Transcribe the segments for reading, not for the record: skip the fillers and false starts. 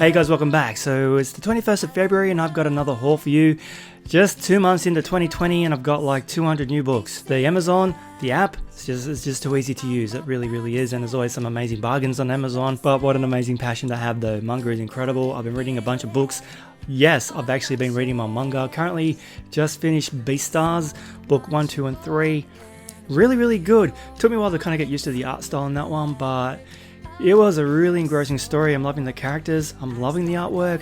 Hey guys, welcome back. So it's the 21st of February and I've got another haul for you. Just 2 months into 2020 and I've got like 200 new books. The Amazon, the app, it's just too easy to use. It really is, and there's always some amazing bargains on Amazon. But what an amazing passion to have though. Manga is incredible. I've been reading a bunch of books. Yes, I've actually been reading my manga. Currently just finished Beastars, book 1, 2 and 3. Really good. Took me a while to kind of get used to the art style in that one, but it was a really engrossing story. I'm loving the characters, I'm loving the artwork,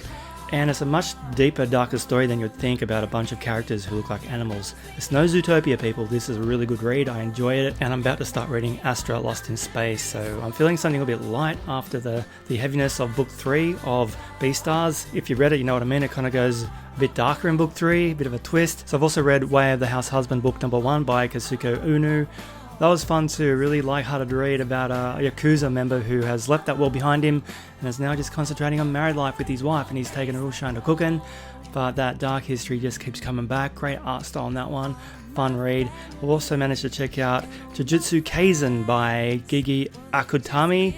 and it's a much deeper, darker story than you'd think about a bunch of characters who look like animals. It's no Zootopia, people. This is a really good read. I enjoyed it, and I'm about to start reading Astra Lost in Space, so I'm feeling something a bit light after the heaviness of book 3 of Beastars. If you read it, you know what I mean. It kind of goes a bit darker in book 3, a bit of a twist. So I've also read Way of the House Husband, book number 1 by Kazuko Unu. That was fun too, really light-hearted read about a Yakuza member who has left that world behind him and is now just concentrating on married life with his wife, and he's taken a real shine to cooking, but that dark history just keeps coming back. Great art style on that one, fun read. I've also managed to check out Jujutsu Kaisen by Gigi Akutami.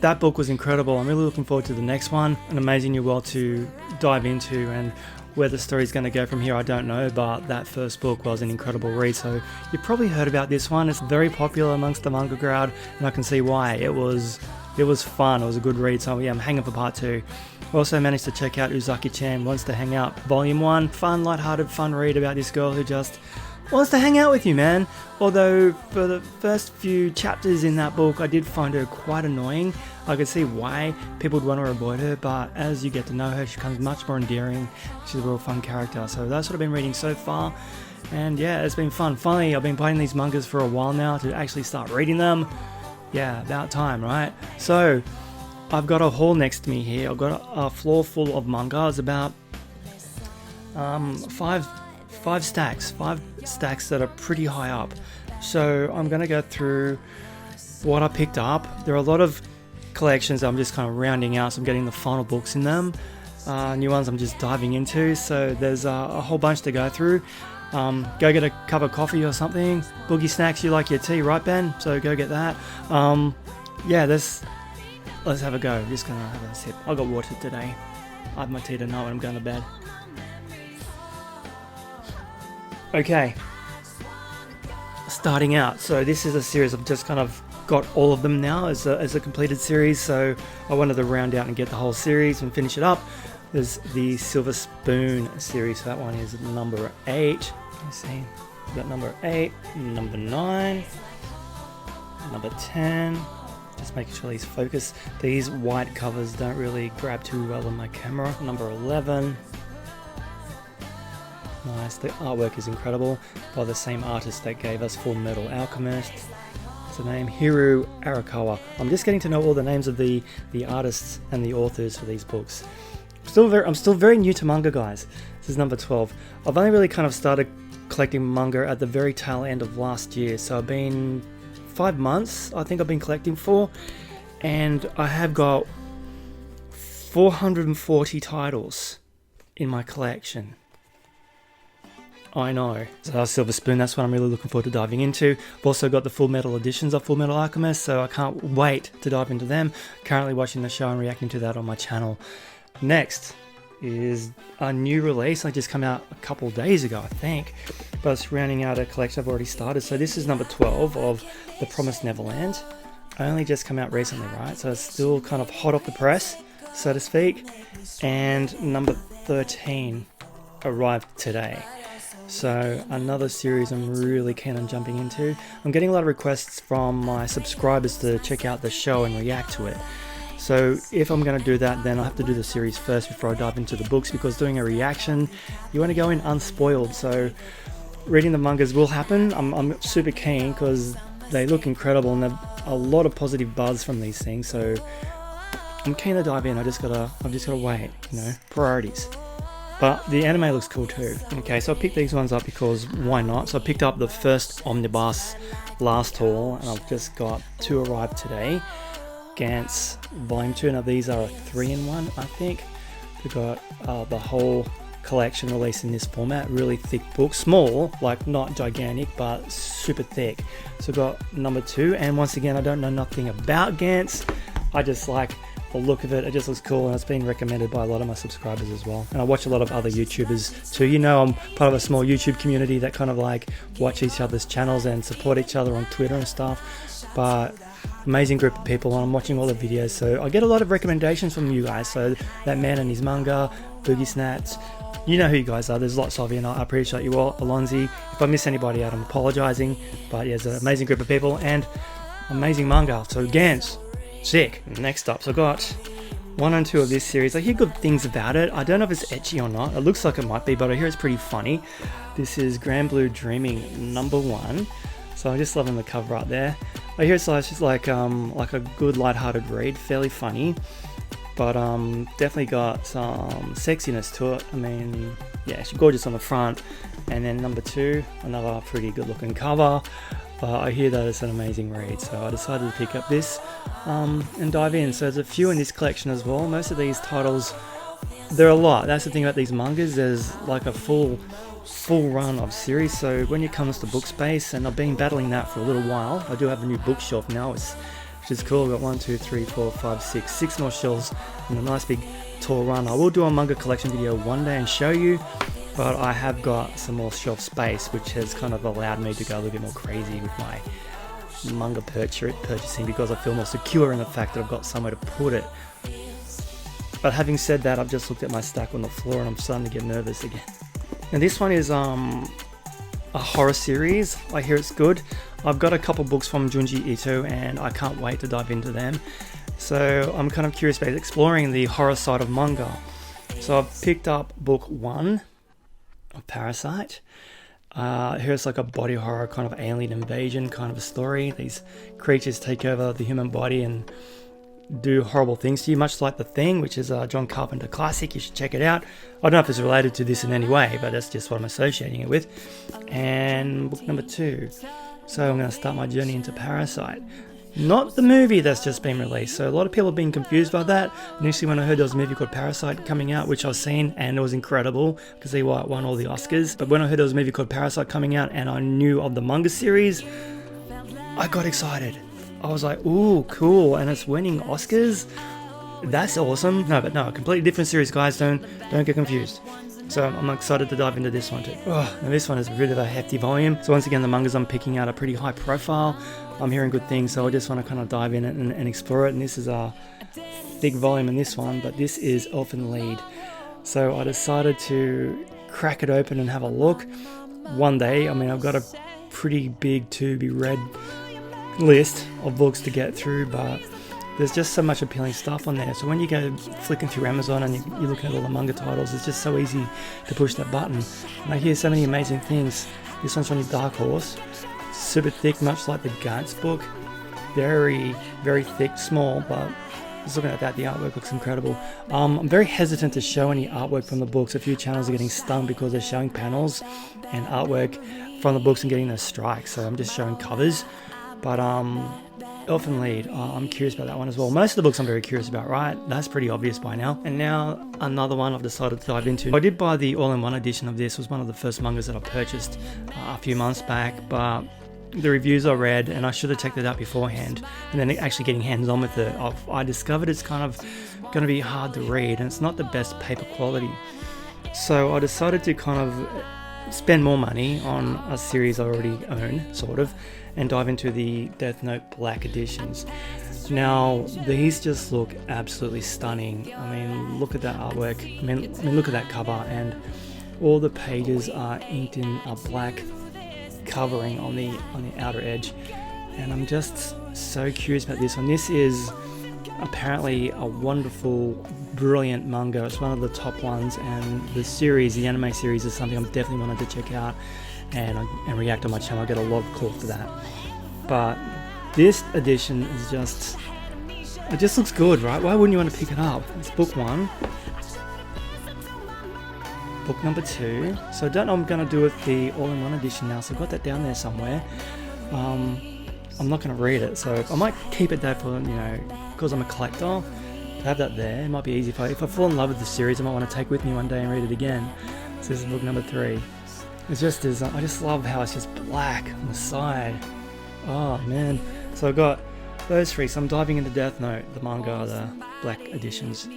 That book was incredible. I'm really looking forward to the next one. An amazing new world to dive into, and where the story's going to go from here, I don't know, but that first book was an incredible read. So you've probably heard about this one. It's very popular amongst the manga crowd, and I can see why. It was fun. It was a good read. So yeah, I'm hanging for part 2. Also managed to check out Uzaki-chan Wants to Hang Out Volume 1. Fun, lighthearted, fun read about this girl who just wants to hang out with you, man. Although for the first few chapters in that book, I did find her quite annoying. I could see why people would want to avoid her, but as you get to know her, she becomes much more endearing. She's a real fun character. So that's what I've been reading so far. And yeah, it's been fun. Finally, I've been buying these mangas for a while now to actually start reading them. Yeah, about time, right? So I've got a haul next to me here. I've got a floor full of manga. It's about five stacks that are pretty high up. So I'm going to go through what I picked up. There are a lot of collections that I'm just kind of rounding out, so I'm getting the final books in them. New ones I'm just diving into, so there's a whole bunch to go through. Go get a cup of coffee or something. Boogie snacks, you like your tea, right Ben? So go get that. Yeah, let's have a go. I'm just gonna have a sip. I got water today. I have my tea tonight when I'm going to bed. Okay, starting out. So this is a series I've just kind of got all of them now as a completed series, so I wanted to round out and get the whole series and finish it up. There's the Silver Spoon series, so that one is number 8. Let me see, we've got number 8, number 9, number 10. Just making sure these focus. These white covers don't really grab too well on my camera. Number 11. Nice, the artwork is incredible, by the same artist that gave us Full Metal Alchemist. What's the name? Hiru Arakawa. I'm just getting to know all the names of the artists and the authors for these books. I'm still very new to manga, guys. This is number 12. I've only really kind of started collecting manga at the very tail end of last year, so I've been 5 months, I think I've been collecting for, and I have got 440 titles in my collection. I know. So Silver Spoon, that's what I'm really looking forward to diving into. I've also got the Full Metal editions of Full Metal Alchemist, so I can't wait to dive into them. Currently watching the show and reacting to that on my channel. Next is a new release. I just come out a couple days ago, I think, but it's rounding out a collection I've already started. So this is number 12 of The Promised Neverland. Only just come out recently, right? So it's still kind of hot off the press, so to speak. And number 13 arrived today. So another series I'm really keen on jumping into. I'm getting a lot of requests from my subscribers to check out the show and react to it. So if I'm going to do that, then I'll have to do the series first before I dive into the books, because doing a reaction, you want to go in unspoiled. So reading the mangas will happen. I'm super keen because they look incredible and there's a lot of positive buzz from these things. So I'm keen to dive in. I've just gotta wait, priorities. But the anime looks cool too. Okay, so I picked these ones up because why not? So I picked up the first omnibus last haul, and I've just got 2 arrived today. Gantz Volume 2. Now these are a 3-in-1, I think. We've got the whole collection released in this format. Really thick book. Small, like not gigantic, but super thick. So I've got number 2, and once again, I don't know nothing about Gantz. I just like the look of it. It just looks cool, and it's been recommended by a lot of my subscribers as well. And I watch a lot of other YouTubers too. You know, I'm part of a small YouTube community that kind of like watch each other's channels and support each other on Twitter and stuff. But amazing group of people, and I'm watching all the videos, so I get a lot of recommendations from you guys. So that man and his manga, Boogie Snats, you know who you guys are. There's lots of you, and I appreciate you all. Alonzi, if I miss anybody out, I'm apologizing, but yeah, it's an amazing group of people and amazing manga. So Gans, sick. Next up, so I got 1 and 2 of this series. I hear good things about it. I don't know if it's ecchi or not. It looks like it might be, but I hear it's pretty funny. This is Grand Blue Dreaming #1. So I'm just loving the cover right there. I hear it's just like a good light-hearted read, fairly funny, but definitely got some sexiness to it. I mean, yeah, she's gorgeous on the front. And then #2, another pretty good-looking cover. But I hear that it's an amazing read, so I decided to pick up this and dive in. So there's a few in this collection as well. Most of these titles, there are a lot. That's the thing about these mangas. There's like a full run of series. So when it comes to book space, and I've been battling that for a little while. I do have a new bookshelf now, which is cool. I've got 1, 2, 3, 4, 5, 6 more shelves and a nice big tall run. I will do a manga collection video one day and show you, but I have got some more shelf space, which has kind of allowed me to go a little bit more crazy with my manga purchasing, because I feel more secure in the fact that I've got somewhere to put it. But having said that, I've just looked at my stack on the floor and I'm starting to get nervous again. Now this one is a horror series. I hear it's good. I've got a couple books from Junji Ito and I can't wait to dive into them. So I'm kind of curious about exploring the horror side of manga. So I've picked up book 1 of Parasite. Here's like a body horror kind of alien invasion kind of a story. These creatures take over the human body and do horrible things to you, much like The Thing, which is a John Carpenter classic. You should check it out. I don't know if it's related to this in any way, but that's just what I'm associating it with. And book #2. So I'm going to start my journey into Parasite. Not the movie that's just been released. So a lot of people have been confused by that. Initially when I heard there was a movie called Parasite coming out, which I've seen, and it was incredible because they won all the Oscars. But when I heard there was a movie called Parasite coming out and I knew of the manga series, I got excited. I was like, ooh, cool, and it's winning Oscars? That's awesome. No, a completely different series, guys. Don't get confused. So I'm excited to dive into this one too. Oh, now this one is a bit of a hefty volume. So once again, the mangas I'm picking out are pretty high profile. I'm hearing good things, so I just want to kind of dive in it and explore it. And this is a big volume in this one, but this is Elfen Lied. So I decided to crack it open and have a look one day. I mean, I've got a pretty big to be read list of books to get through, but there's just so much appealing stuff on there. So when you go flicking through Amazon and you're looking at all the manga titles, it's just so easy to push that button. And I hear so many amazing things. This one's from Dark Horse. Super thick, much like the Gantz book. Very, very thick, small, but just looking at that, the artwork looks incredible. I'm very hesitant to show any artwork from the books. A few channels are getting stung because they're showing panels and artwork from the books and getting those strikes. So I'm just showing covers. But Elfen Lied, I'm curious about that one as well. Most of the books I'm very curious about, right? That's pretty obvious by now. And now another one I've decided to dive into. I did buy the all-in-one edition of this. It was one of the first mangas that I purchased a few months back, but the reviews I read, and I should have checked it out beforehand, and then actually getting hands-on with it, I discovered it's kind of going to be hard to read, and it's not the best paper quality. So I decided to kind of spend more money on a series I already own, sort of, and dive into the Death Note Black editions. Now, these just look absolutely stunning. I mean, look at that artwork. I mean, look at that cover, and all the pages are inked in a black covering on the outer edge. And I'm just so curious about this one. This is apparently a wonderful, brilliant manga. It's one of the top ones, and the series, the anime series, is something I'm definitely wanted to check out and react on my channel. I get a lot of calls for that. But this edition is just, it just looks good, right? Why wouldn't you want to pick it up? It's book 1. Book #2. So I don't know what I'm going to do with the all-in-one edition now, so I've got that down there somewhere. I'm not going to read it, so I might keep it there for, because I'm a collector, to have that there. It might be easy if I fall in love with the series, I might want to take with me one day and read it again. So this is book #3. It's just I just love how it's just black on the side. Oh man. So I've got those three. So I'm diving into Death Note, the manga, the black editions.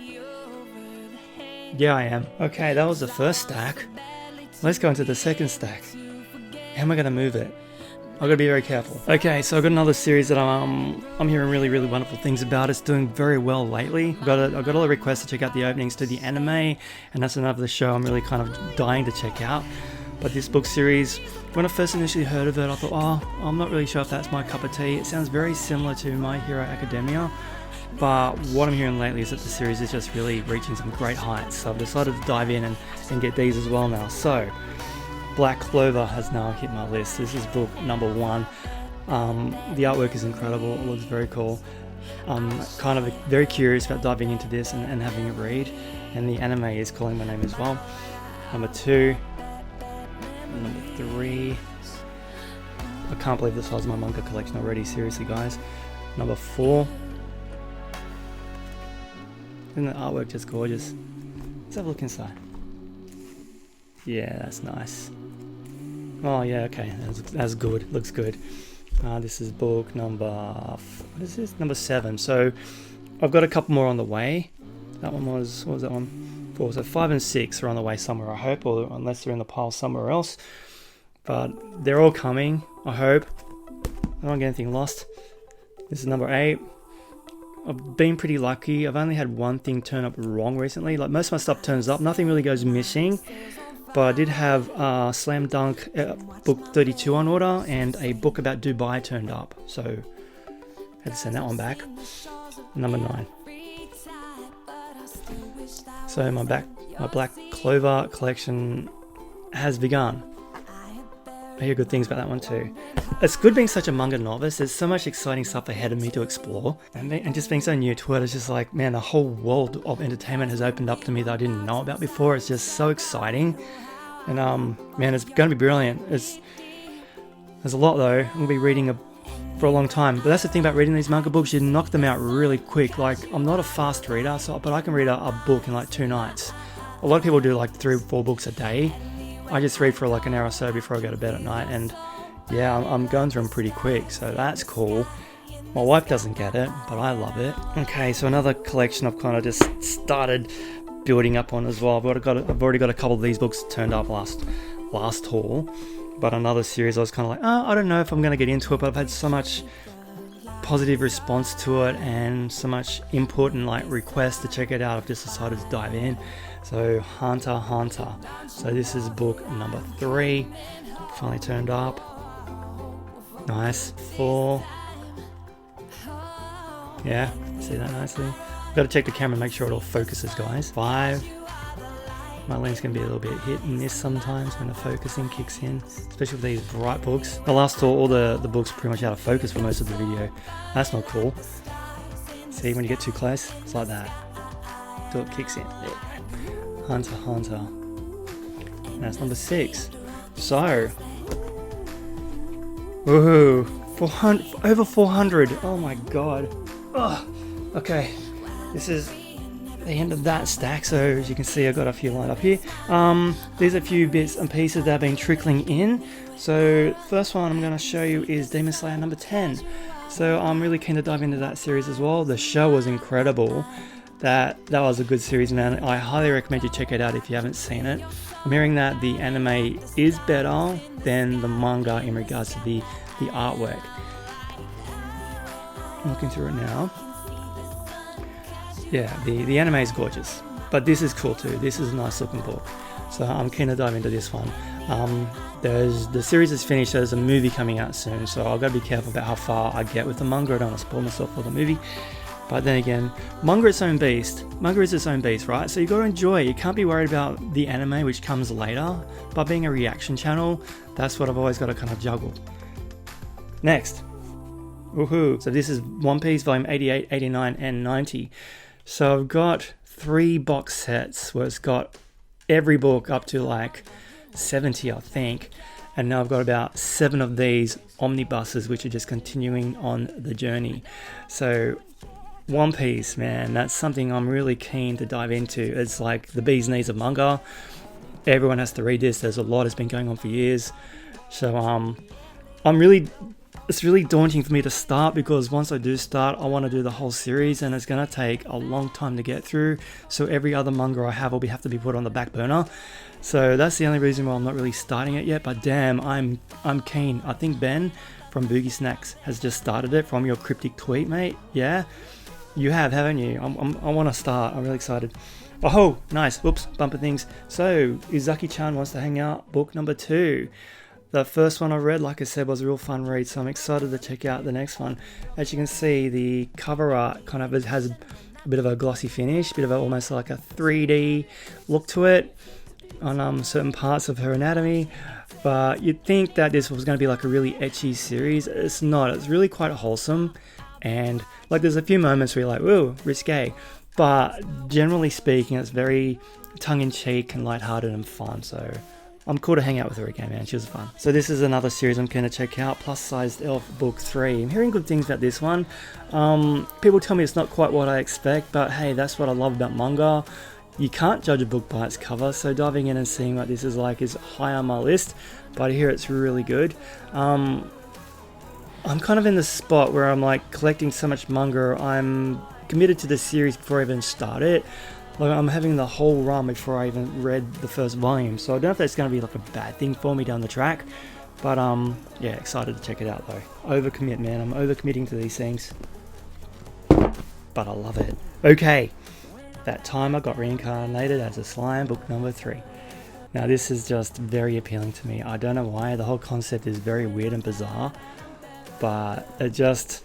Yeah, I am. Okay, that was the first stack. Let's go into the second stack. How am I going to move it? I've got to be very careful. Okay, so I've got another series that I'm hearing really, really wonderful things about. It's doing very well lately. I've got a lot of requests to check out the openings to the anime, and that's another show I'm really kind of dying to check out. But this book series, when I first initially heard of it, I thought, oh, I'm not really sure if that's my cup of tea. It sounds very similar to My Hero Academia, but what I'm hearing lately is that the series is just really reaching some great heights. So I've decided to dive in and get these as well now. So Black Clover has now hit my list. This is book number 1. The artwork is incredible. It looks very cool. I'm kind of very curious about diving into this and having a read. And the anime is calling my name as well. Number 2. Number 3. I can't believe the size of my manga collection already. Seriously, guys. Number 4. Isn't the artwork just gorgeous? Let's have a look inside. Yeah, that's nice. Oh yeah, okay, that's good. Looks good. This is book number, what is this? Number 7. So I've got a couple more on the way. That one was, what was that one? 4. So 5 and 6 are on the way somewhere, I hope, or unless they're in the pile somewhere else. But they're all coming, I hope. I don't get anything lost. This is number 8. I've been pretty lucky. I've only had one thing turn up wrong recently. Like, most of my stuff turns up. Nothing really goes missing. But I did have Slam Dunk book 32 on order and a book about Dubai turned up. So I had to send that one back. Number 9. So my Black Clover collection has begun. I hear good things about that one too. It's good being such a manga novice. There's so much exciting stuff ahead of me to explore, and just being so new to it, it's just like, man, a whole world of entertainment has opened up to me that I didn't know about before. It's just so exciting, and man, it's going to be brilliant. There's a lot though. I'm gonna be reading for a long time, but that's the thing about reading these manga books. You knock them out really quick. Like, I'm not a fast reader, but I can read a book in like 2 nights. A lot of people do like 3 or 4 books a day. I just read for like an hour or so before I go to bed at night, and yeah, I'm going through them pretty quick, so that's cool. My wife doesn't get it, but I love it. Okay, so another collection I've kind of just started building up on as well. I've already got a couple of these books turned up last haul, but another series I was kind of like, oh, I don't know if I'm going to get into it, but I've had so much positive response to it and so much input and like requests to check it out. I've just decided to dive in. So Hunter x Hunter. So this is book number 3. Finally turned up. Nice. 4. Yeah, see that nicely. I've got to check the camera and make sure it all focuses, guys. 5. My lens can be a little bit hit and miss sometimes when the focusing kicks in, especially with these bright books. The last tour, all the books are pretty much out of focus for most of the video. That's not cool. See, when you get too close, it's like that. Till it kicks in. There you go. Hunter x Hunter. And that's number 6. So, woohoo! 400, over 400. Oh my god. Ugh. Okay, this is the end of that stack. So as you can see, I've got a few lined up here. There's a few bits and pieces that have been trickling in. So first one I'm going to show you is Demon Slayer number 10. So I'm really keen to dive into that series as well. The show was incredible. That was a good series, man. I highly recommend you check it out if you haven't seen it. I'm hearing that the anime is better than the manga in regards to the artwork. I'm looking through it now. Yeah, the anime is gorgeous, but this is cool too. This is a nice looking book, so I'm keen to dive into this one. The series is finished. There's a movie coming out soon, so I've got to be careful about how far I get with the manga. I don't want to spoil myself for the movie. But then again, manga is its own beast. Manga is its own beast, right? So you got to enjoy it. You can't be worried about the anime, which comes later. But being a reaction channel, that's what I've always got to kind of juggle. Next, woohoo! So this is One Piece volume 88, 89, and 90. So I've got 3 box sets where it's got every book up to like 70, I think. And now I've got about 7 of these omnibuses, which are just continuing on the journey. So One Piece, man, that's something I'm really keen to dive into. It's like the bee's knees of manga. Everyone has to read this. There's a lot that's been going on for years. So I'm really it's really daunting for me to start, because once I do start, I want to do the whole series, and it's going to take a long time to get through. So every other manga I have will have to be put on the back burner. So that's the only reason why I'm not really starting it yet. But damn, I'm keen. I think Ben from Boogie Snacks has just started it from your cryptic tweet, mate. Yeah, you have, haven't you? I want to start. I'm really excited. Oh, nice. Whoops, bumper things. So Izaki-chan wants to hang out. Book number 2. The first one I read, like I said, was a real fun read, so I'm excited to check out the next one. As you can see, the cover art kind of has a bit of a glossy finish, a bit of almost like a 3D look to it on certain parts of her anatomy. But you'd think that this was going to be like a really ecchi series. It's not. It's really quite wholesome, and like there's a few moments where you're like, "Whoa, risque," but generally speaking, it's very tongue-in-cheek and lighthearted and fun. So I'm cool to hang out with her again, man. She was fun. So this is another series I'm going to check out, Plus Sized Elf Book 3. I'm hearing good things about this one. People tell me it's not quite what I expect, but hey, that's what I love about manga. You can't judge a book by its cover, so diving in and seeing what this is like is high on my list, but I hear it's really good. I'm kind of in the spot where I'm like collecting so much manga, I'm committed to the series before I even start it. Like I'm having the whole run before I even read the first volume, so I don't know if that's going to be like a bad thing for me down the track, but yeah, excited to check it out though. Overcommit, man. I'm overcommitting to these things, but I love it. Okay, that time I got reincarnated as a slime, book number 3. Now this is just very appealing to me. I don't know why. The whole concept is very weird and bizarre, but I just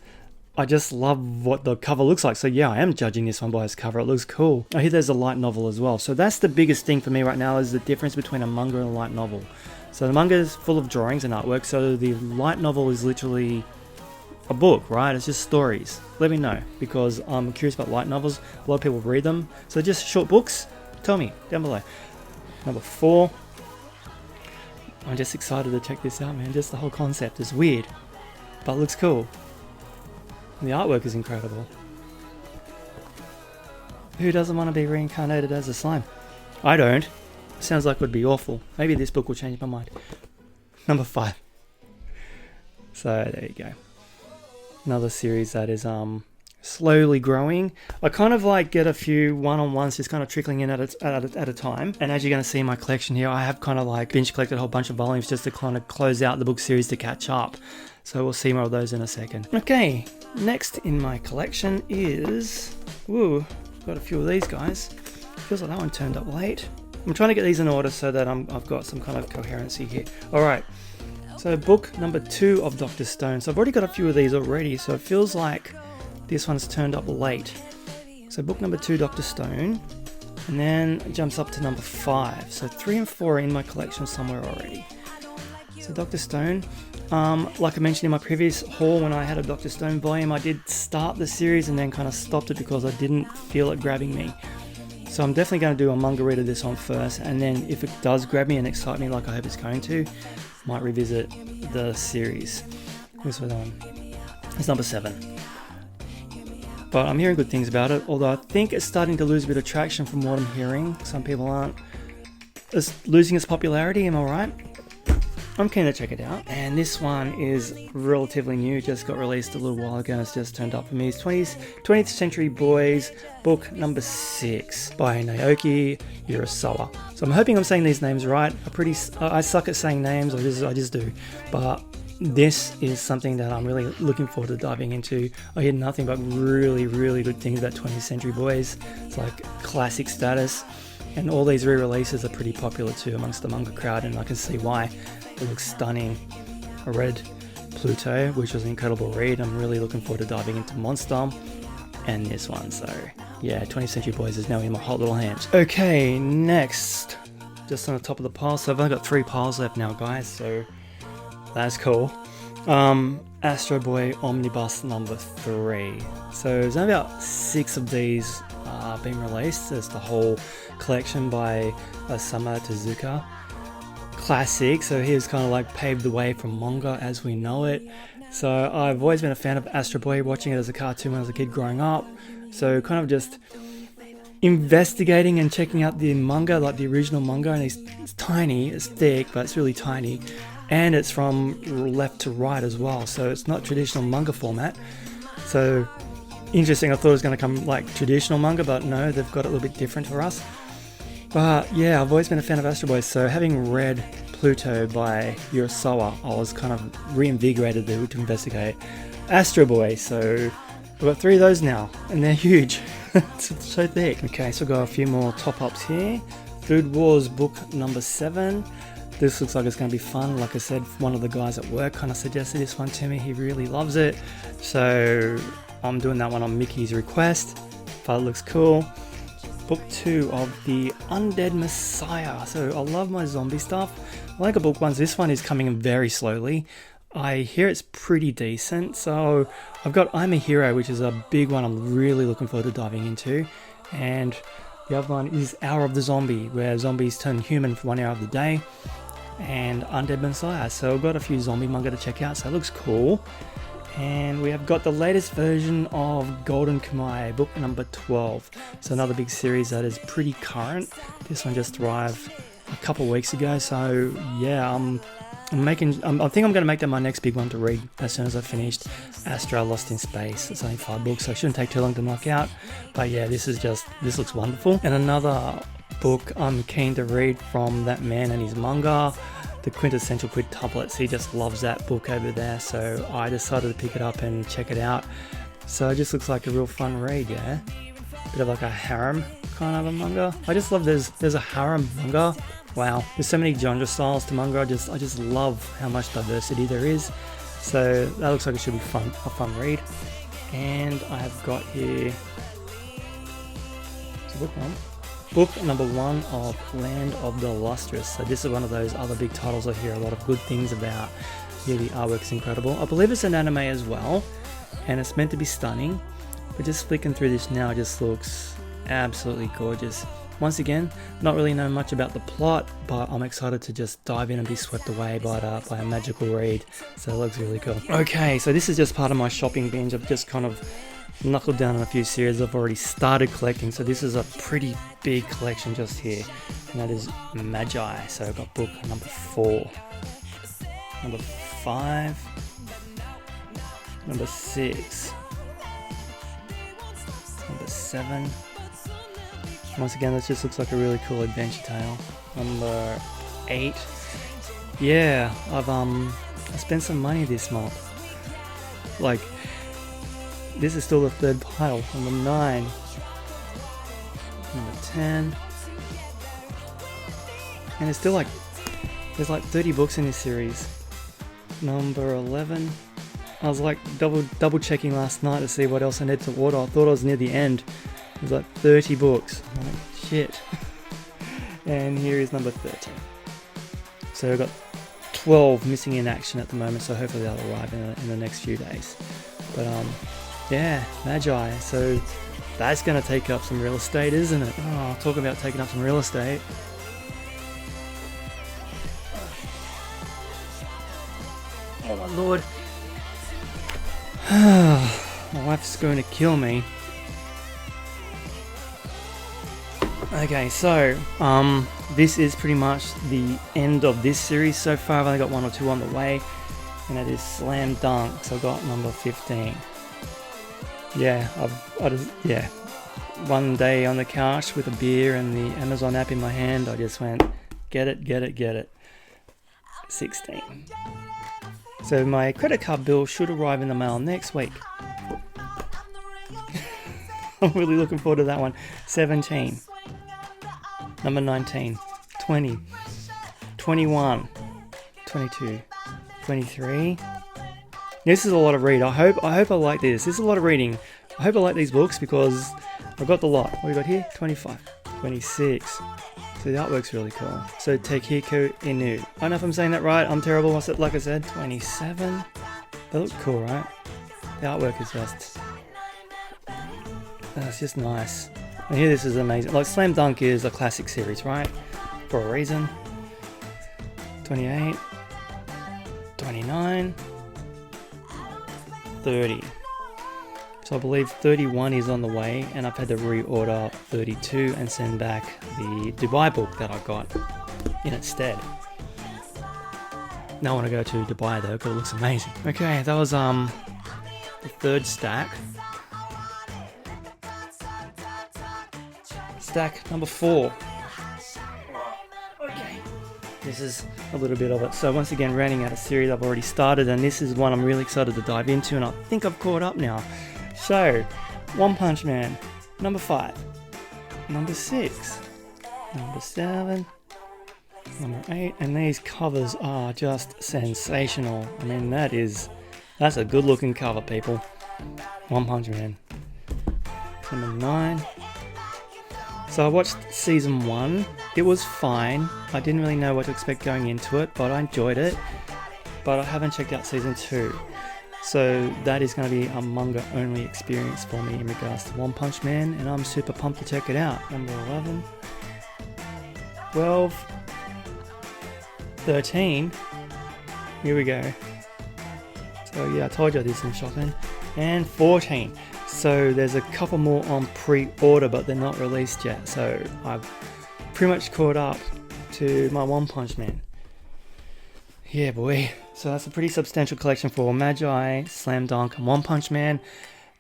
love what the cover looks like. So yeah, I am judging this one by its cover. It looks cool. I hear there's a light novel as well. So that's the biggest thing for me right now, is the difference between a manga and a light novel. So the manga is full of drawings and artwork. So the light novel is literally a book, right? It's just stories. Let me know, because I'm curious about light novels. A lot of people read them. So just short books? Tell me down below. Number 4. I'm just excited to check this out, man. Just the whole concept is weird, but it looks cool. And the artwork is incredible. Who doesn't want to be reincarnated as a slime? I don't. Sounds like it would be awful. Maybe this book will change my mind. Number 5. So there you go. Another series that is slowly growing. I kind of like get a few one-on-ones just kind of trickling in at a time. And as you're going to see in my collection here, I have kind of like binge collected a whole bunch of volumes just to kind of close out the book series to catch up. So we'll see more of those in a second. Okay, next in my collection is... Woo, got a few of these guys. Feels like that one turned up late. I'm trying to get these in order so that I've got some kind of coherency here. Alright, so book number 2 of Dr. Stone. So I've already got a few of these already, so it feels like this one's turned up late. So book number 2, Dr. Stone. And then it jumps up to number 5. So 3 and 4 are in my collection somewhere already. So Dr. Stone, like I mentioned in my previous haul, when I had a Dr. Stone volume, I did start the series and then kind of stopped it because I didn't feel it grabbing me. So I'm definitely going to do a manga read of this one first, and then if it does grab me and excite me like I hope it's going to, might revisit the series. This one, it's number 7. But I'm hearing good things about it, although I think it's starting to lose a bit of traction from what I'm hearing. Some people aren't. It's losing its popularity, am I right? I'm keen to check it out. And this one is relatively new, just got released a little while ago and it's just turned up for me. It's 20th Century Boys, book number 6 by Naoki Urasawa. So I'm hoping I'm saying these names right. I suck at saying names, I just do. But this is something that I'm really looking forward to diving into. I hear nothing but really, really good things about 20th Century Boys. It's like classic status. And all these re-releases are pretty popular too amongst the manga crowd, and I can see why. It looks stunning. I read Pluto, which was an incredible read. I'm really looking forward to diving into Monster and this one. So yeah, 20th Century Boys is now in my hot little hands. Okay, next, just on the top of the pile. So I've only got 3 piles left now, guys. So that's cool. Astro Boy Omnibus number 3. So there's only about 6 of these being released. There's the whole collection by Osamu Tezuka. Classic, so he has kind of like paved the way for manga as we know it. So I've always been a fan of Astro Boy, watching it as a cartoon when I was a kid growing up. So kind of just investigating and checking out the manga, like the original manga, and it's tiny, it's thick, but it's really tiny. and it's from left to right as well, so it's not traditional manga format. So interesting, I thought it was going to come like traditional manga, but no, they've got it a little bit different for us. But yeah, I've always been a fan of Astro Boy, so having read Pluto by Urasawa, I was kind of reinvigorated to investigate Astro Boy. So I've got 3 of those now, and they're huge. It's so thick. Okay, so I've got a few more top-ups here. Food Wars book number 7. This looks like it's going to be fun. Like I said, one of the guys at work kind of suggested this one to me. He really loves it. So I'm doing that one on Mickey's request. But it looks cool. Book 2 of the Undead Messiah. So I love my zombie stuff. I like a book 1. This one is coming in very slowly. I hear it's pretty decent. So I've got I'm a Hero, which is a big one I'm really looking forward to diving into. And the other one is Hour of the Zombie, where zombies turn human for 1 hour of the day. And Undead Messiah. So I've got a few zombie manga to check out. So it looks cool. And we have got the latest version of Golden Kamuy, book number 12. So another big series that is pretty current. This one just arrived a couple of weeks ago. So yeah, I think I'm going to make that my next big one to read as soon as I've finished Astra Lost in Space. It's only 5 books, so it shouldn't take too long to knock out. But yeah, this looks wonderful. And another book I'm keen to read from that man and his manga, the Quintessential Quintuplets. He just loves that book over there, so I decided to pick it up and check it out. So it just looks like a real fun read, yeah? Bit of like a harem kind of a manga. I just love there's a harem manga. Wow, there's so many genre styles to manga. I just love how much diversity there is. So that looks like it should be a fun read. And I have got here book number 1 of Land of the Lustrous. So this is one of those other big titles I hear a lot of good things about. Yeah, the artwork's incredible. I believe it's an anime as well, and it's meant to be stunning. But just flicking through this now, it just looks absolutely gorgeous. Once again, not really know much about the plot, but I'm excited to just dive in and be swept away by a magical read. So it looks really cool. Okay, so this is just part of my shopping binge. I've just kind of knuckled down on a few series I've already started collecting. So this is a pretty big collection just here, and that is Magi. So I've got book number 4, number 5, number 6, number 7. Once again, this just looks like a really cool adventure tale. Number 8. Yeah, I spent some money this month. Like, this is still the 3rd pile. Number 9. Number 10. And it's still like, there's like 30 books in this series. Number 11. I was like double checking last night to see what else I need to order. I thought I was near the end. There's like 30 books. I'm like, shit. And here is number 13. So I've got 12 missing in action at the moment, so hopefully they'll arrive in the next few days. But yeah, Magi. So that's going to take up some real estate, isn't it? Oh, talk about taking up some real estate. Oh my lord. My wife's going to kill me. Okay, so this is pretty much the end of this series so far. I've only got 1 or 2 on the way, and that is Slam Dunk. So I got number 15. Yeah, one day on the couch with a beer and the Amazon app in my hand, I just went, get it. 16. So my credit card bill should arrive in the mail next week. I'm really looking forward to that one. 17. Number 19, 20, 21, 22, 23. This is a lot of read. I hope I like this. This is a lot of reading. I hope I like these books because I've got the lot. What we got here? 25, 26. So the artwork's really cool. So Tekiko Inu. I don't know if I'm saying that right. I'm terrible. Like I said, 27. They look cool, right? The artwork is just... It's just nice. And here this is amazing. Like Slam Dunk is a classic series, right? For a reason. 28, 29, 30. So I believe 31 is on the way, and I've had to reorder 32 and send back the Dubai book that I got in its stead. Now I want to go to Dubai though, because it looks amazing. Okay, that was the third stack. Stack number 4. Okay, this is a little bit of it. So once again, rounding out a series I've already started, and this is one I'm really excited to dive into, and I think I've caught up now. So, One Punch Man, number 5, number 6, number 7, number 8, and these covers are just sensational. I mean, that's a good looking cover, people. One Punch Man. Number 9. So I watched season 1. It was fine. I didn't really know what to expect going into it, but I enjoyed it. But I haven't checked out season 2. So that is going to be a manga only experience for me in regards to One Punch Man, and I'm super pumped to check it out. Number 11, 12, 13, here we go. So yeah, I told you I did some shopping. And 14. So there's a couple more on pre-order, but they're not released yet. So I've pretty much caught up to my One Punch Man. Yeah, boy. So that's a pretty substantial collection for Magi, Slam Dunk, and One Punch Man.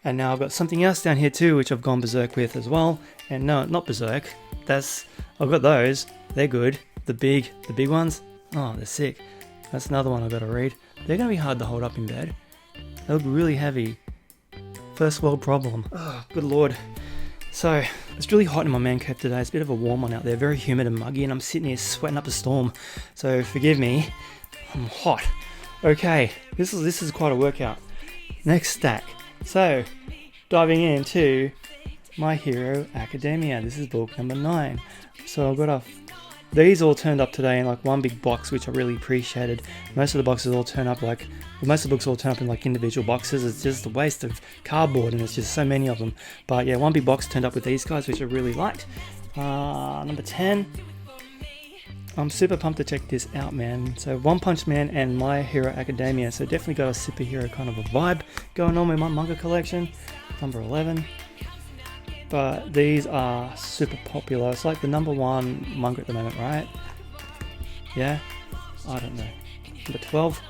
And now I've got something else down here too, which I've gone berserk with as well. And no, not berserk. I've got those. They're good. The big ones. Oh, they're sick. That's another one I've got to read. They're going to be hard to hold up in bed. They look really heavy. First world problem. Oh, good lord. So, it's really hot in my man cave today. It's a bit of a warm one out there. Very humid and muggy, and I'm sitting here sweating up a storm. So, forgive me. I'm hot. Okay, this is quite a workout. Next stack. So, diving into My Hero Academia. This is book number 9. So I've got these all turned up today in like one big box, which I really appreciated. Most of the boxes all turn up most of the books all turn up in like individual boxes. It's just a waste of cardboard, and there's just so many of them. But yeah, one big box turned up with these guys, which I really liked. Number 10. I'm super pumped to check this out, man. So One Punch Man and My Hero Academia. So definitely got a superhero kind of a vibe going on with my manga collection. Number 11. But these are super popular. It's like the number 1 manga at the moment, right? Yeah? I don't know. Number 12.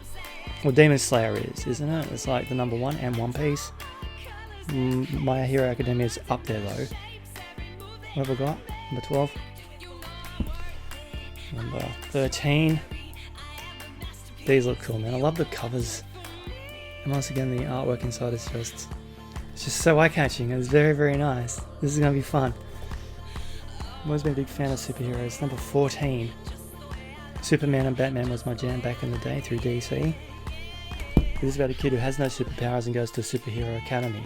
Well, Demon Slayer isn't it? It's like the number 1 and One Piece. My Hero Academia is up there though. What have I got? Number 12. Number 13. These look cool, man. I love the covers. And once again, the artwork inside is just so eye-catching. It's very, very nice. This is going to be fun. I've always been a big fan of superheroes. Number 14. Superman and Batman was my jam back in the day through DC. This is about a kid who has no superpowers and goes to a superhero academy.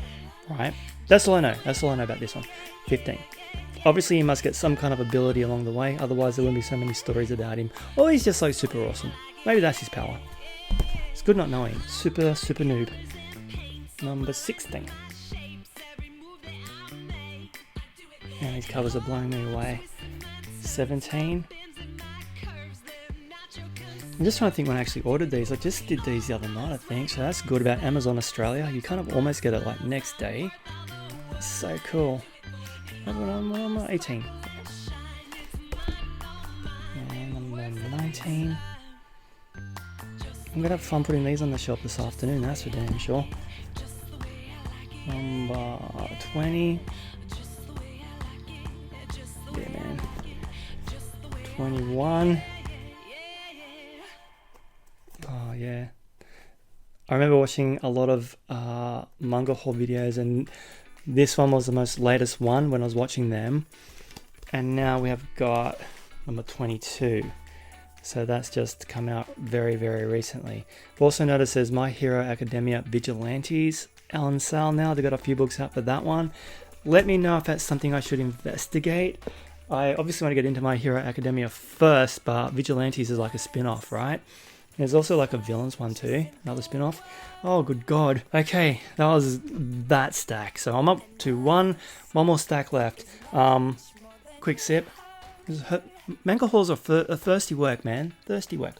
Right? That's all I know. That's all I know about this one. 15. Obviously, he must get some kind of ability along the way, otherwise there wouldn't be so many stories about him. Or he's just like super awesome. Maybe that's his power. It's good not knowing. Super noob. Number 16. And these covers are blowing me away. 17. I'm just trying to think when I actually ordered these. I just did these the other night, I think. So that's good about Amazon Australia. You kind of almost get it like next day. That's so cool. Number 18. And number 19. I'm going to have fun putting these on the shelf this afternoon, that's for damn sure. Number 20. Yeah, man. 21. Oh, yeah. I remember watching a lot of manga haul videos, and this one was the most latest one when I was watching them. And now we have got number 22. So that's just come out very, very recently. I've also noticed there's My Hero Academia Vigilantes on sale now. They've got a few books out for that one. Let me know if that's something I should investigate. I obviously want to get into My Hero Academia first, but Vigilantes is like a spin-off, right? There's also like a villains one too, another spin-off. Oh, good God. Okay, that was that stack. So I'm up to one more stack left. Quick sip. Manga hauls are thirsty work, man. Thirsty work.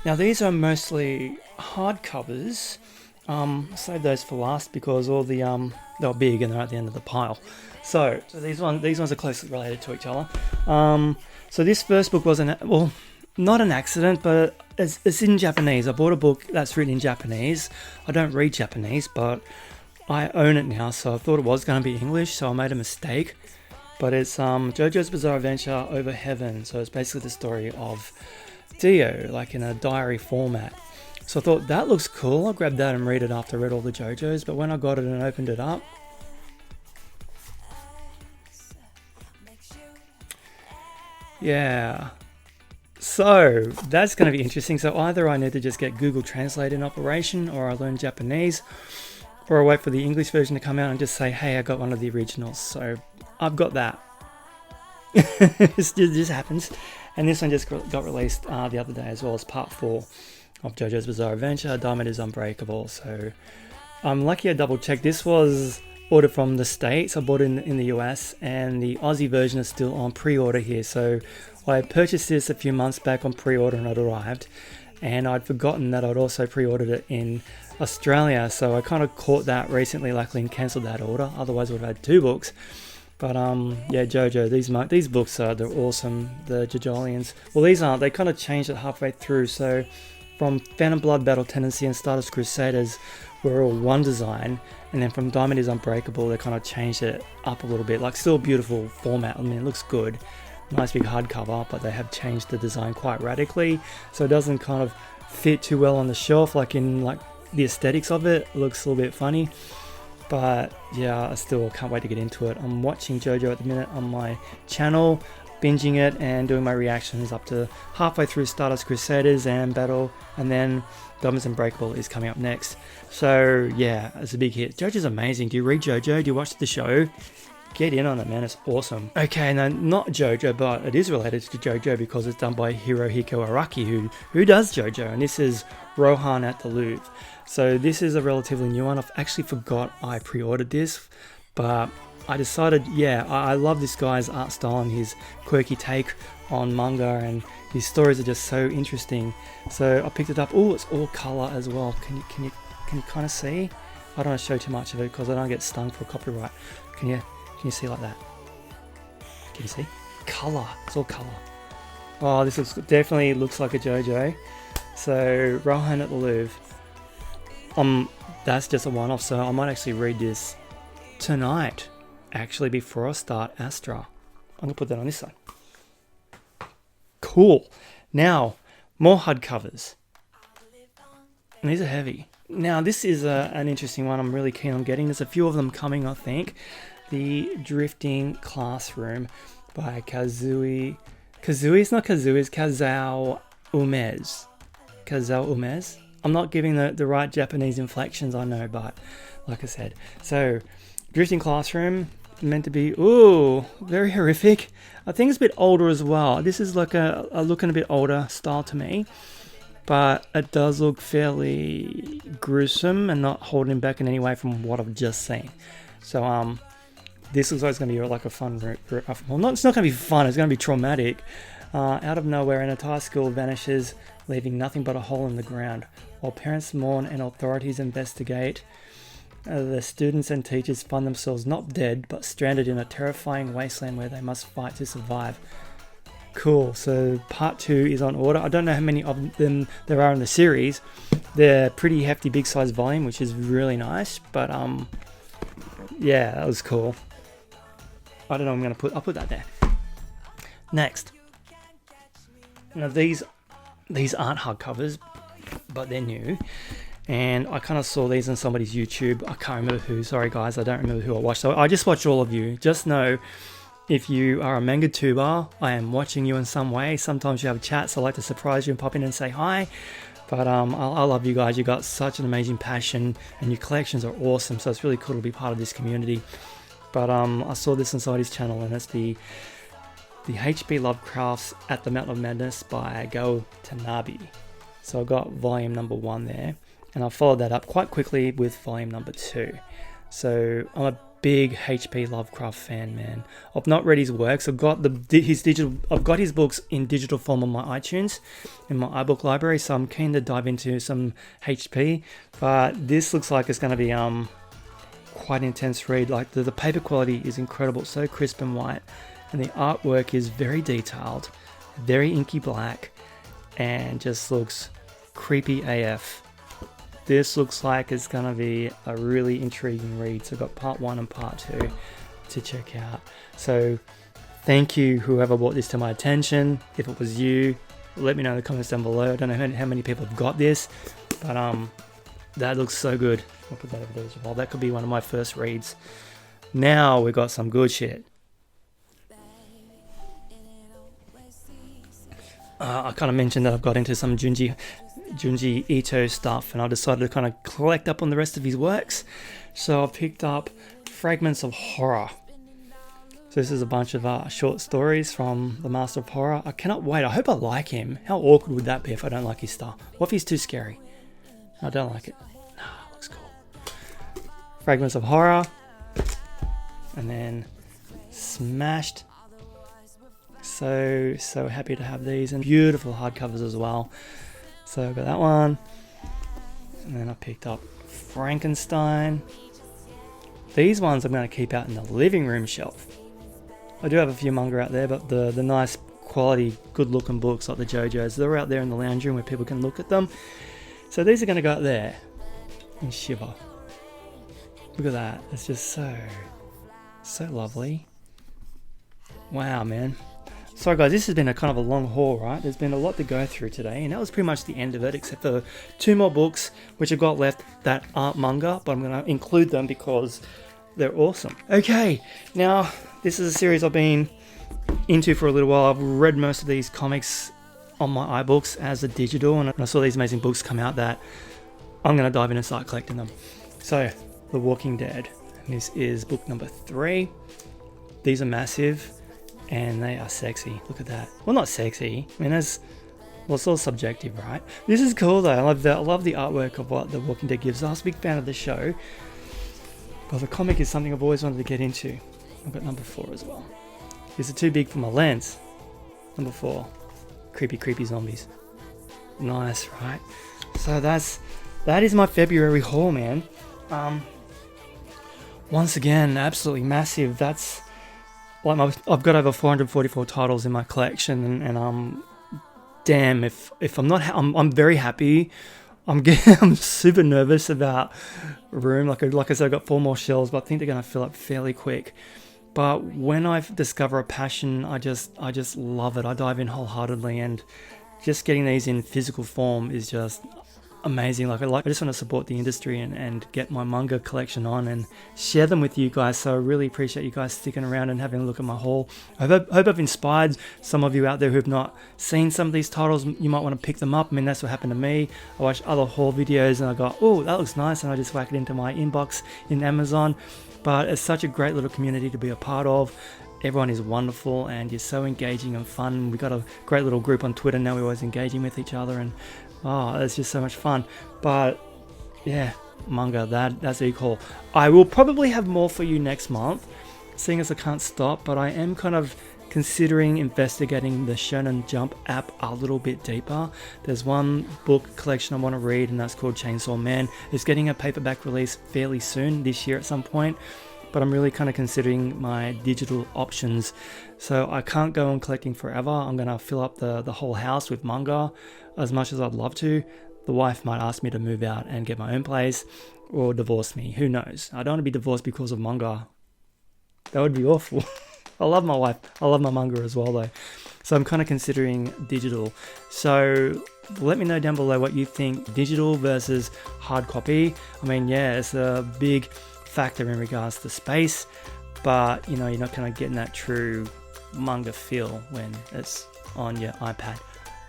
Now these are mostly hardcovers. Save those for last because all the they're big and they're at the end of the pile. So these ones are closely related to each other. So this first book wasn't, well, not an accident, but it's in Japanese. I bought a book that's written in Japanese. I don't read Japanese, but I own it now, so I thought it was going to be English, so I made a mistake. But it's JoJo's Bizarre Adventure Over Heaven, so it's basically the story of Dio, like in a diary format. So I thought that looks cool. I'll grab that and read it after I read all the JoJo's, but when I got it and opened it up, yeah. So that's going to be interesting. So either I need to just get Google Translate in operation, or I learn Japanese, or I wait for the English version to come out and just say, hey, I got one of the originals. So I've got that. It just happens. And this one just got released the other day as well as part 4 of JoJo's Bizarre Adventure, Diamond is Unbreakable. So I'm lucky I double checked. This was ordered from the States. I bought it in the US, and the Aussie version is still on pre-order here. So I purchased this a few months back on pre-order and it arrived, and I'd forgotten that I'd also pre-ordered it in Australia, so I kind of caught that recently, luckily, and cancelled that order. Otherwise I would have had 2 books. But yeah, JoJo, these books they're awesome. The JoJolians, well, these aren't, they kind of changed it halfway through. So from Phantom Blood, Battle Tendency and Stardust Crusaders were all one design, and then from Diamond is Unbreakable they kind of changed it up a little bit. Like, still a beautiful format, I mean, it looks good, nice big hardcover, but they have changed the design quite radically, so it doesn't kind of fit too well on the shelf. Like, in like the aesthetics of it looks a little bit funny. But yeah, I still can't wait to get into it. I'm watching JoJo at the minute on my channel, binging it and doing my reactions up to halfway through Stardust Crusaders and Battle, and then Diamonds Unbreakable is coming up next. So yeah, it's a big hit. JoJo's amazing. Do you read JoJo? Do you watch the show? Get in on it, man. It's awesome. Okay, now not JoJo, but it is related to JoJo because it's done by Hirohiko Araki, who does JoJo, and this is Rohan at the Louvre. So this is a relatively new one. I've actually forgot I pre-ordered this, but I decided, yeah, I love this guy's art style and his quirky take on manga, and his stories are just so interesting. So I picked it up. Oh, it's all color as well. Can you kind of see? I don't want to show too much of it because I don't get stung for copyright. Can you see like that? Can you see? Color. It's all color. Oh, this definitely looks like a JoJo. So Rohan at the Louvre. That's just a one-off, so I might actually read this tonight, actually, before I start Astra. I'm gonna put that on this side. Cool. Now, more hardcovers. And these are heavy. Now, this is an interesting one. I'm really keen on getting. There's a few of them coming, I think. The Drifting Classroom by Kazui. It's not Kazui, it's Kazao Umez. Kazao Umez. I'm not giving the right Japanese inflections, I know, but like I said. So, Drifting Classroom, meant to be, ooh, very horrific. I think it's a bit older as well. This is like a looking a bit older style to me, but it does look fairly gruesome and not holding back in any way from what I've just seen. So, this looks like it's going to be like a fun route. Well, it's not going to be fun, it's going to be traumatic. Out of nowhere, an entire school vanishes, leaving nothing but a hole in the ground. While parents mourn and authorities investigate, the students and teachers find themselves not dead, but stranded in a terrifying wasteland where they must fight to survive. Cool, so part 2 is on order. I don't know how many of them there are in the series. They're pretty hefty, big size volume, which is really nice, but yeah, that was cool. I don't know, I'll put that there. Next. Now these aren't hardcovers, but they're new, and I kind of saw these on somebody's YouTube. I can't remember who. Sorry guys, I don't remember who I watched. So I just watched all of you. Just know, if you are a manga tuber, I am watching you in some way. Sometimes you have chats. I like to surprise you and pop in and say hi. But I love you guys. You got such an amazing passion, and your collections are awesome. So it's really cool to be part of this community. But I saw this on somebody's channel, and it's the H.P. Lovecraft's At the Mountain of Madness by Go Tanabe. So I got volume number 1 there, and I followed that up quite quickly with volume number 2. So I'm a big H.P. Lovecraft fan, man. I've not read his works. I've got I've got his books in digital form on my iTunes, in my iBook library. So I'm keen to dive into some H.P. But this looks like it's going to be quite intense read. Like the paper quality is incredible, so crisp and white, and the artwork is very detailed, very inky black, and just looks creepy AF. This looks like it's gonna be a really intriguing read. So I've got part 1 and part 2 to check out. So thank you whoever brought this to my attention. If it was you, let me know in the comments down below. I don't know how many people have got this, but that looks so good. I'll put that over there as well. That could be one of my first reads. Now we got some good shit. I kind of mentioned that I've got into some Junji Ito stuff, and I decided to kind of collect up on the rest of his works. So I picked up Fragments of Horror. So this is a bunch of short stories from the Master of Horror. I cannot wait. I hope I like him. How awkward would that be if I don't like his style? What if he's too scary? I don't like it. Nah, looks cool. Fragments of Horror. And then Smashed. So happy to have these, and beautiful hardcovers as well. So I've got that one. And then I picked up Frankenstein. These ones I'm going to keep out in the living room shelf. I do have a few manga out there, but the nice quality, good looking books like the JoJo's, they're out there in the lounge room where people can look at them. So these are going to go out there and shiver. Look at that. It's just so lovely. Wow, man. Sorry guys, this has been a kind of a long haul, right? There's been a lot to go through today, and that was pretty much the end of it, except for 2 more books which I've got left that aren't manga, but I'm going to include them because they're awesome. Okay, now this is a series I've been into for a little while. I've read most of these comics on my iBooks as a digital, and I saw these amazing books come out that I'm going to dive in and start collecting them. So, The Walking Dead. This is book number 3. These are massive. And they are sexy. Look at that. Well, not sexy. I mean, it's all subjective, right? This is cool though. I love the artwork of what The Walking Dead gives us. Big fan of the show. But the comic is something I've always wanted to get into. I've got number 4 as well. These are too big for my lens. Number 4. Creepy zombies. Nice, right? So that is my February haul, man. Once again, absolutely massive. That's like I've got over 444 titles in my collection, and damn, if I'm not, I'm very happy. I'm super nervous about room. Like I said, I've got 4 more shelves, but I think they're gonna fill up fairly quick. But when I discover a passion, I just love it. I dive in wholeheartedly, and just getting these in physical form is just amazing. I just want to support the industry and get my manga collection on and share them with you guys. So I really appreciate you guys sticking around and having a look at my haul. I hope I've inspired some of you out there who have not seen some of these titles. You might want to pick them up. I mean, that's what happened to me. I watched other haul videos and I got, oh, that looks nice, and I just whack it into my inbox in Amazon. But it's such a great little community to be a part of. Everyone is wonderful, and you're so engaging and fun. We got a great little group on Twitter now. We're always engaging with each other, and oh, it's just so much fun. But yeah, manga, that's equal. I will probably have more for you next month, seeing as I can't stop, but I am kind of considering investigating the Shonen Jump app a little bit deeper. There's one book collection I want to read, and that's called Chainsaw Man. It's getting a paperback release fairly soon, this year at some point, but I'm really kind of considering my digital options. So I can't go on collecting forever. I'm going to fill up the whole house with manga as much as I'd love to. The wife might ask me to move out and get my own place, or divorce me. Who knows? I don't want to be divorced because of manga. That would be awful. I love my wife. I love my manga as well though. So I'm kind of considering digital. So let me know down below what you think, digital versus hard copy. I mean, yeah, it's a big factor in regards to space, but you know, you're not kind of getting that true manga feel when it's on your iPad.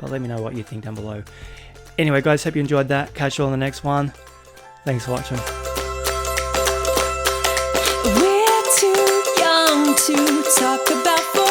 But let me know what you think down below. Anyway guys, hope you enjoyed that. Catch you all on the next one. Thanks for watching. We're too young to talk about